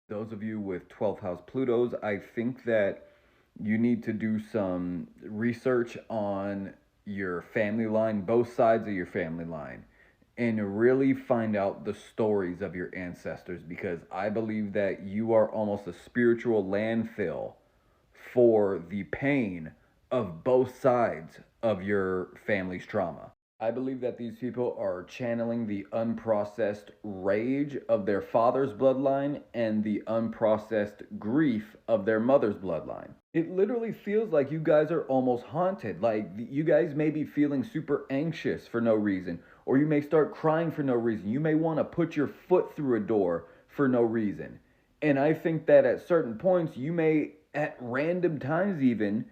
Those of you with 12th house Plutos, I think that you need to do some research on your family line, both sides of your family line, and really find out the stories of your ancestors, because I believe that you are almost a spiritual landfill for the pain of both sides of your family's trauma. I believe that these people are channeling the unprocessed rage of their father's bloodline and the unprocessed grief of their mother's bloodline. It literally feels like you guys are almost haunted. Like you guys may be feeling super anxious for no reason, or you may start crying for no reason. You may want to put your foot through a door for no reason. And I think that at certain points, you may, at random times even,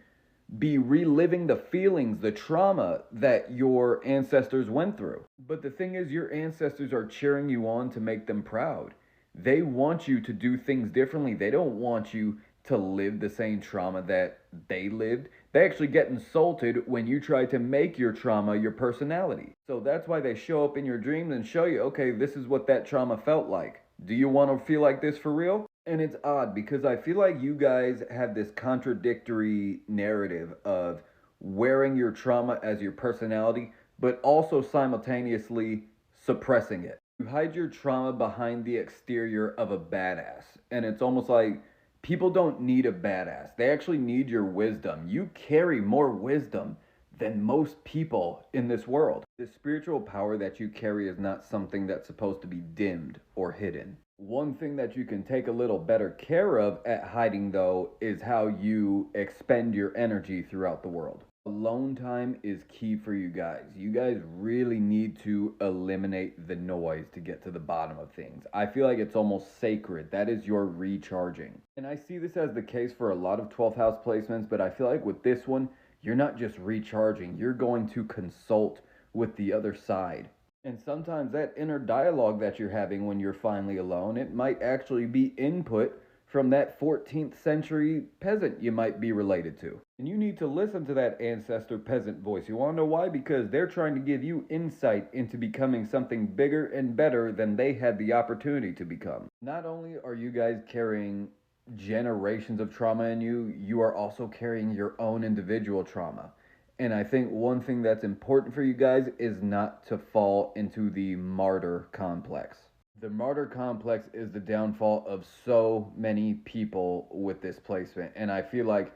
be reliving the feelings, the trauma that your ancestors went through. But the thing is, your ancestors are cheering you on to make them proud. They want you to do things differently. They don't want you to live the same trauma that they lived. They actually get insulted when you try to make your trauma your personality. So that's why they show up in your dreams and show you, okay, this is what that trauma felt like. Do you want to feel like this for real? And it's odd because I feel like you guys have this contradictory narrative of wearing your trauma as your personality, but also simultaneously suppressing it. You hide your trauma behind the exterior of a badass. And it's almost like people don't need a badass. They actually need your wisdom. You carry more wisdom than most people in this world. The spiritual power that you carry is not something that's supposed to be dimmed or hidden. One thing that you can take a little better care of at hiding, though, is how you expend your energy throughout the world. Alone time is key for you guys. You guys really need to eliminate the noise to get to the bottom of things. I feel like it's almost sacred. That is your recharging. And I see this as the case for a lot of 12th house placements, but I feel like with this one, you're not just recharging, you're going to consult with the other side. And sometimes that inner dialogue that you're having when you're finally alone, it might actually be input from that 14th century peasant you might be related to. And you need to listen to that ancestor peasant voice. You want to know why? Because they're trying to give you insight into becoming something bigger and better than they had the opportunity to become. Not only are you guys carrying generations of trauma in you, you are also carrying your own individual trauma. And I think one thing that's important for you guys is not to fall into the martyr complex. The martyr complex is the downfall of so many people with this placement. And I feel like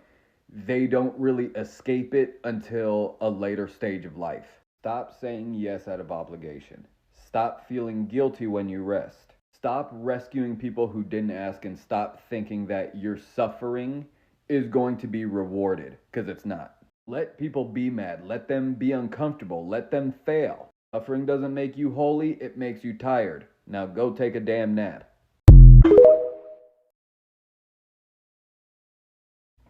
they don't really escape it until a later stage of life. Stop saying yes out of obligation. Stop feeling guilty when you rest. Stop rescuing people who didn't ask, and stop thinking that your suffering is going to be rewarded, because it's not. Let people be mad. Let them be uncomfortable. Let them fail. Suffering doesn't make you holy, it makes you tired. Now go take a damn nap.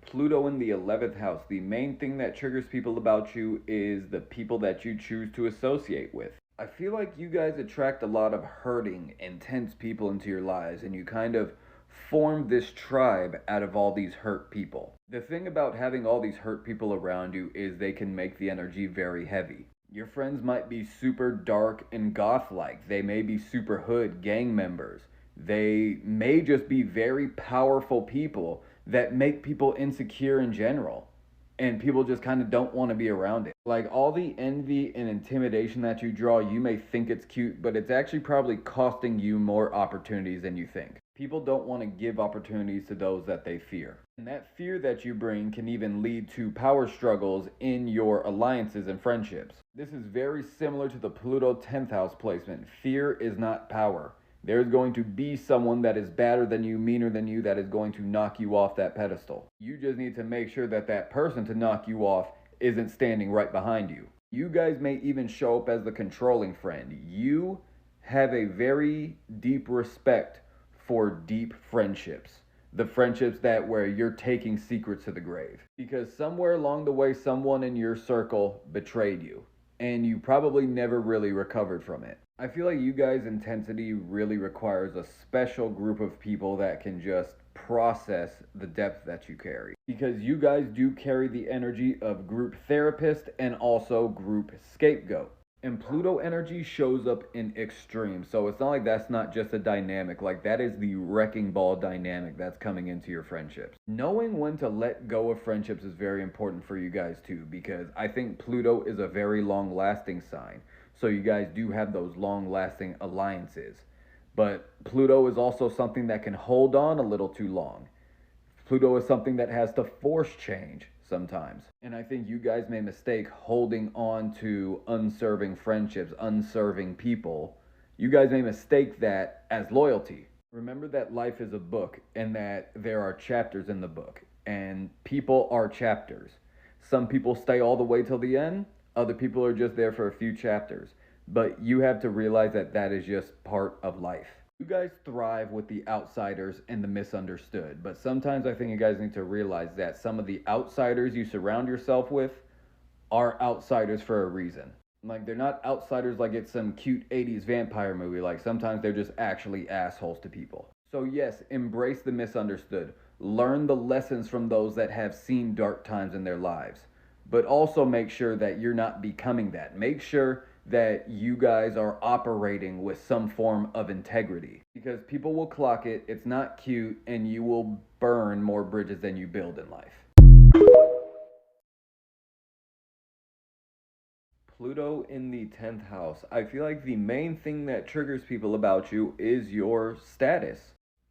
Pluto in the 11th house. The main thing that triggers people about you is the people that you choose to associate with. I feel like you guys attract a lot of hurting, intense people into your lives, and you kind of form this tribe out of all these hurt people. The thing about having all these hurt people around you is they can make the energy very heavy. Your friends might be super dark and goth-like. They may be super hood gang members. They may just be very powerful people that make people insecure in general. And people just kind of don't want to be around it. Like all the envy and intimidation that you draw, you may think it's cute, but it's actually probably costing you more opportunities than you think. People don't want to give opportunities to those that they fear. And that fear that you bring can even lead to power struggles in your alliances and friendships. This is very similar to the Pluto 10th house placement. Fear is not power. There's going to be someone that is badder than you, meaner than you, that is going to knock you off that pedestal. You just need to make sure that that person to knock you off isn't standing right behind you. You guys may even show up as the controlling friend. You have a very deep respect for deep friendships. The friendships that where you're taking secrets to the grave. Because somewhere along the way, someone in your circle betrayed you, and you probably never really recovered from it. I feel like you guys' intensity really requires a special group of people that can just process the depth that you carry. Because you guys do carry the energy of group therapist and also group scapegoat. And Pluto energy shows up in extremes. So it's not like that's not just a dynamic. Like that is the wrecking ball dynamic that's coming into your friendships. Knowing when to let go of friendships is very important for you guys too, because I think Pluto is a very long lasting sign. So you guys do have those long lasting alliances. But Pluto is also something that can hold on a little too long. Pluto is something that has to force change sometimes. And I think you guys may mistake holding on to unserving friendships, unserving people. You guys may mistake that as loyalty. Remember that life is a book and that there are chapters in the book, and people are chapters. Some people stay all the way till the end, other people are just there for a few chapters. But you have to realize that that is just part of life. You guys thrive with the outsiders and the misunderstood, but sometimes I think you guys need to realize that some of the outsiders you surround yourself with are outsiders for a reason. Like, they're not outsiders like it's some cute 80s vampire movie. Like, sometimes they're just actually assholes to people. So, yes, embrace the misunderstood. Learn the lessons from those that have seen dark times in their lives. But also make sure that you're not becoming that. Make sure that you guys are operating with some form of integrity. Because people will clock it, it's not cute, and you will burn more bridges than you build in life. Pluto in the 10th house. I feel like the main thing that triggers people about you is your status.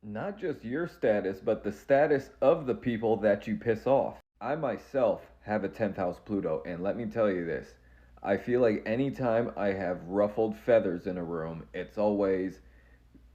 Not just your status, but the status of the people that you piss off. I myself have a 10th house Pluto, and let me tell you this. I feel like anytime I have ruffled feathers in a room, it's always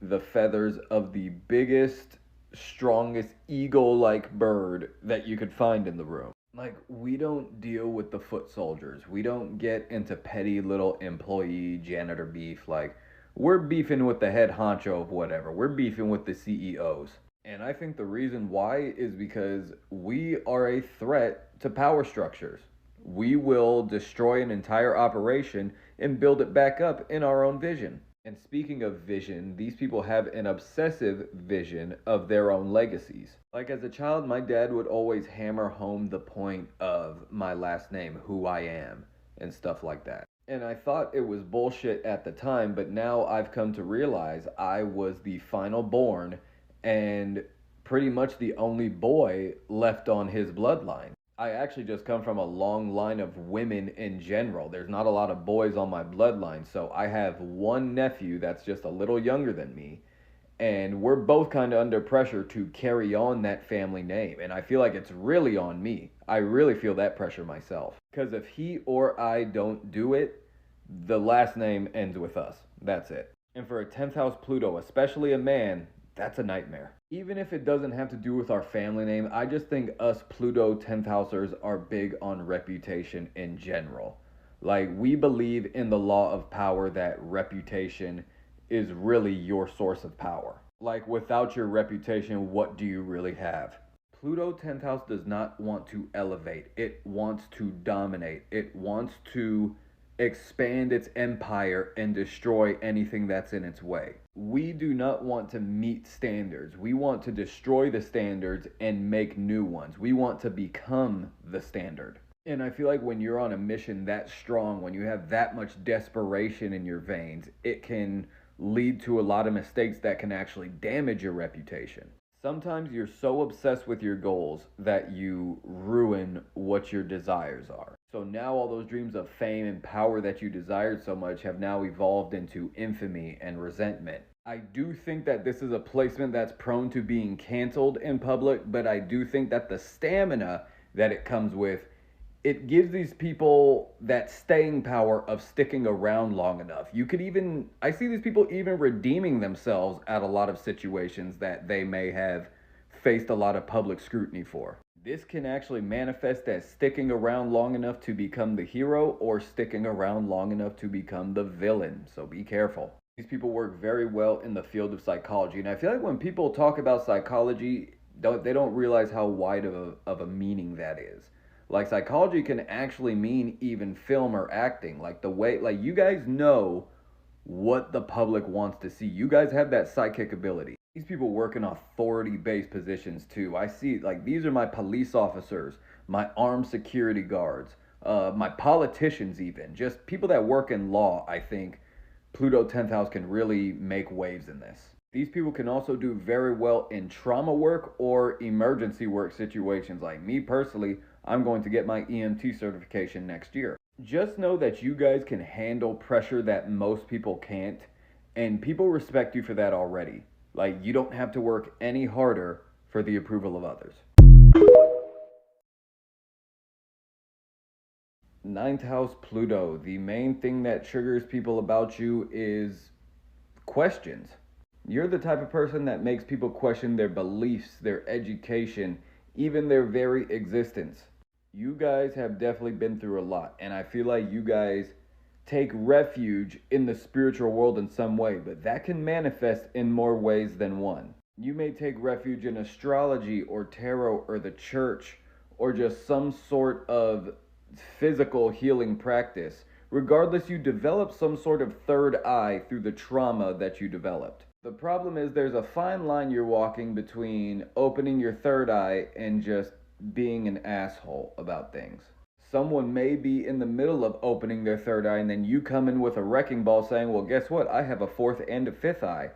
the feathers of the biggest, strongest eagle like bird that you could find in the room. Like, we don't deal with the foot soldiers. We don't get into petty little employee janitor beef. Like, we're beefing with the head honcho of whatever. We're beefing with the CEOs. And I think the reason why is because we are a threat to power structures. We will destroy an entire operation and build it back up in our own vision. And speaking of vision, these people have an obsessive vision of their own legacies. Like, as a child, my dad would always hammer home the point of my last name, who I am, and stuff like that. And I thought it was bullshit at the time, but now I've come to realize I was the final born and pretty much the only boy left on his bloodline. I actually just come from a long line of women in general. There's not a lot of boys on my bloodline, so I have one nephew that's just a little younger than me, and we're both kind of under pressure to carry on that family name, and I feel like it's really on me. I really feel that pressure myself, because if he or I don't do it, the last name ends with us. That's it. And for a 10th house Pluto, especially a man, that's a nightmare. Even if it doesn't have to do with our family name, I just think us Pluto 10th housers are big on reputation in general. Like, we believe in the law of power that reputation is really your source of power. Like, without your reputation, what do you really have? Pluto 10th house does not want to elevate. It wants to dominate. It wants to expand its empire and destroy anything that's in its way. We do not want to meet standards. We want to destroy the standards and make new ones. We want to become the standard. And I feel like when you're on a mission that strong, when you have that much desperation in your veins, it can lead to a lot of mistakes that can actually damage your reputation. Sometimes you're so obsessed with your goals that you ruin what your desires are. So now all those dreams of fame and power that you desired so much have now evolved into infamy and resentment. I do think that this is a placement that's prone to being canceled in public, but I do think that the stamina that it comes with, it gives these people that staying power of sticking around long enough. I see these people even redeeming themselves at a lot of situations that they may have faced a lot of public scrutiny for. This can actually manifest as sticking around long enough to become the hero or sticking around long enough to become the villain, so be careful. These people work very well in the field of psychology, and I feel like when people talk about psychology, they don't realize how wide of a meaning that is. Like, psychology can actually mean even film or acting. Like, the way, like, you guys know what the public wants to see. You guys have that psychic ability. These people work in authority-based positions too. I see, like, these are my police officers, my armed security guards, my politicians, even just people that work in law. I think Pluto 10th house can really make waves in this. These people can also do very well in trauma work or emergency work situations. Like me personally, I'm going to get my EMT certification next year. Just know that you guys can handle pressure that most people can't, and people respect you for that already. Like, you don't have to work any harder for the approval of others. Ninth house Pluto, the main thing that triggers people about you is questions. You're the type of person that makes people question their beliefs, their education, even their very existence. You guys have definitely been through a lot, and I feel like you guys take refuge in the spiritual world in some way, but that can manifest in more ways than one. You may take refuge in astrology or tarot or the church or just some sort of physical healing practice. Regardless, you develop some sort of third eye through the trauma that you developed. The problem is there's a fine line you're walking between opening your third eye and just being an asshole about things. Someone may be in the middle of opening their third eye, and then you come in with a wrecking ball saying, well, guess what? I have a fourth and a fifth eye.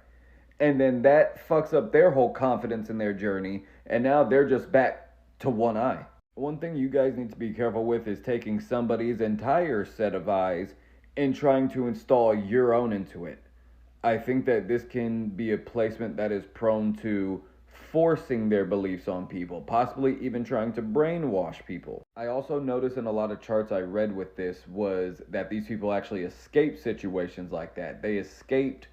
And then that fucks up their whole confidence in their journey, and now they're just back to one eye. One thing you guys need to be careful with is taking somebody's entire set of eyes and trying to install your own into it. I think that this can be a placement that is prone to forcing their beliefs on people, possibly even trying to brainwash people. I also noticed in a lot of charts I read with this was that these people actually escape situations like that. They escaped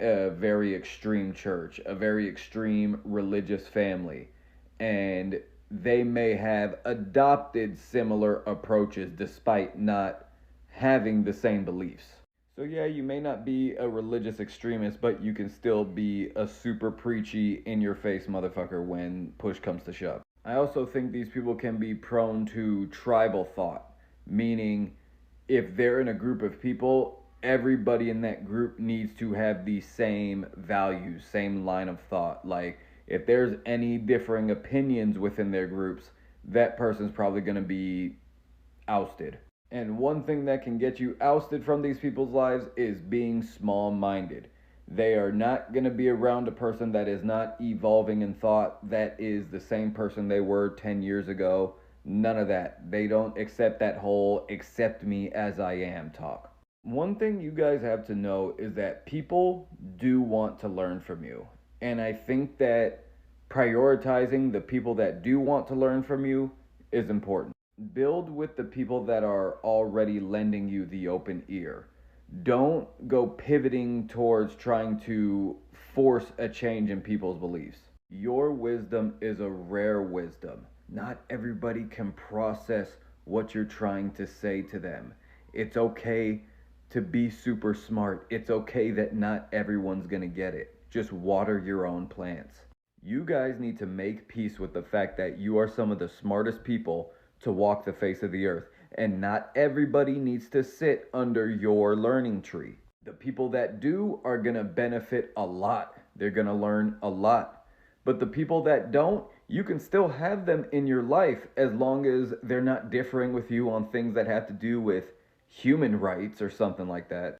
a very extreme church, a very extreme religious family, and they may have adopted similar approaches despite not having the same beliefs. So yeah, you may not be a religious extremist, but you can still be a super preachy, in-your-face motherfucker when push comes to shove. I also think these people can be prone to tribal thought, meaning if they're in a group of people, everybody in that group needs to have the same values, same line of thought. Like, if there's any differing opinions within their groups, that person's probably going to be ousted. And one thing that can get you ousted from these people's lives is being small-minded. They are not going to be around a person that is not evolving in thought, that is the same person they were 10 years ago. None of that. They don't accept that whole accept me as I am talk. One thing you guys have to know is that people do want to learn from you. And I think that prioritizing the people that do want to learn from you is important. Build with the people that are already lending you the open ear. Don't go pivoting towards trying to force a change in people's beliefs. Your wisdom is a rare wisdom. Not everybody can process what you're trying to say to them. It's okay to be super smart. It's okay that not everyone's gonna get it. Just water your own plants. You guys need to make peace with the fact that you are some of the smartest people to walk the face of the earth, and not everybody needs to sit under your learning tree. The people that do are gonna benefit a lot. They're gonna learn a lot. But the people that don't, you can still have them in your life as long as they're not differing with you on things that have to do with human rights or something like that.